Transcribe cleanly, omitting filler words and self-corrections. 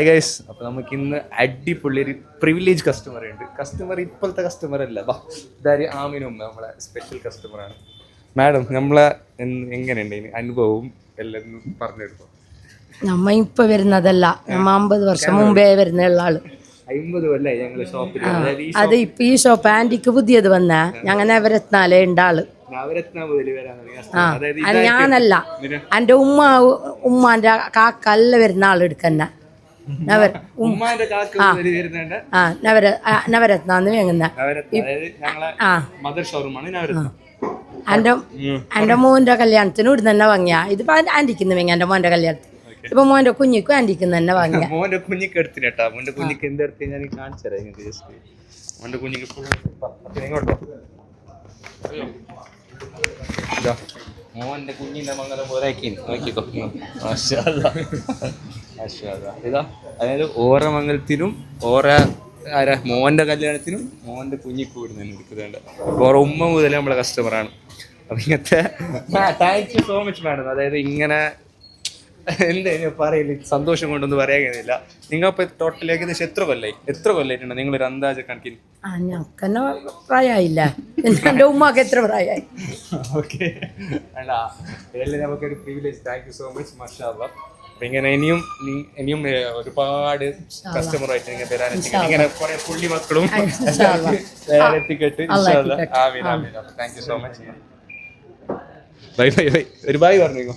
Guys, അപ്പോൾ നമുക്ക് ഇന്ന് അടിപൊളി ഒരു പ്രിവിലേജ് കസ്റ്റമർ ഉണ്ട്. കസ്റ്റമർ ഇപ്പോഴത്തെ കസ്റ്റമർ അല്ല, ഇതാര് ആമിനും നമ്മളെ സ്പെഷ്യൽ കസ്റ്റമറാണ്. മാഡം, നമ്മളെ എങ്ങനെയുണ്ട് ഇനി അനുഭവവും എല്ലാം പറഞ്ഞെടുക്കും. നമ്മ ഇപ്പൊ വരുന്നതല്ല, നമ്മ 50 വർഷം മുമ്പേ വരുന്ന ആള്. 50 കൊല്ലായി ഞങ്ങള് ഷോപ്പിൽ. അത് ഇപ്പൊ ഈ ഷോപ്പ് ആന്റിക്ക് പുതിയത് വന്ന ഞങ്ങൾ നവരത്നാലേ ഉണ്ടാള്. ഞാനല്ല, എന്റെ ഉമ്മാന്റെ കാക്കല്ല വരുന്ന ആള് എടുക്കന്നെ. നവരത്നാന്ന് വേങ്ങുന്ന എന്റെ മോന്റെ കല്യാണത്തിന് ഇവിടെ തന്നെ വാങ്ങിയ. ഇതിപ്പോ ആന്റിക്കുന്ന വേങ്ങ എന്റെ മോന്റെ കല്യാണത്തിന്. ഇപ്പൊ മോന്റെ കുഞ്ഞിക്കും ആന്റിക്കുന്ന തന്നെ വാങ്ങിയ. മോന്റെ കുഞ്ഞിക്ക് എടുത്തിട്ടാ. മോന്റെ കുഞ്ഞിക്ക് എന്തെടുത്ത് ഞാൻ കാണിച്ചു തരാം. മോന്റെ കുഞ്ഞിക്ക് ഇങ്ങോട്ടോ. മോന്റെ കുഞ്ഞിന്റെ മംഗലം പോലെ നോക്കിക്കോ. ഇതാ, അതായത് ഓരോ മംഗലത്തിനും ഓരോ മോന്റെ കല്യാണത്തിനും മോന്റെ കുഞ്ഞിക്ക് വിടുന്നതിന് എടുക്കുന്നുണ്ട്. ഓരോ ഉമ്മ മുതലേ നമ്മളെ കസ്റ്റമറാണ്. അപ്പൊ ഇങ്ങനത്തെ thank you so much madam. അതായത് ഇങ്ങനെ എന്താ പറയില്ല, സന്തോഷം കൊണ്ടൊന്നും പറയാൻ കഴിയുന്നില്ല. നിങ്ങളിപ്പോ ടോട്ടൽ ഏകദേശം എത്ര കൊല്ലായിട്ടുണ്ട് നിങ്ങളൊരു അന്താജ കണക്കിന്? ഞങ്ങൾക്കെന്നെ പ്രായമായില്ല, എന്റെ ഉമ്മാക്ക് എത്ര പ്രായമായി. ഓക്കെ, അല്ല ഇതെല്ലാം നമുക്കൊരു privilege. Thank you so much, മാഷാ അല്ലാഹ്. അപ്പൊ ഇങ്ങനെ ഇനിയും ഒരുപാട് കസ്റ്റമറായിട്ട് ഇങ്ങനെ തരാനെത്തി, ഇങ്ങനെ കുറെ പുള്ളി മക്കളും എത്തിക്കെട്ട്. Thank you so much. Bye bye bye. ഒരു ബൈ പറഞ്ഞു.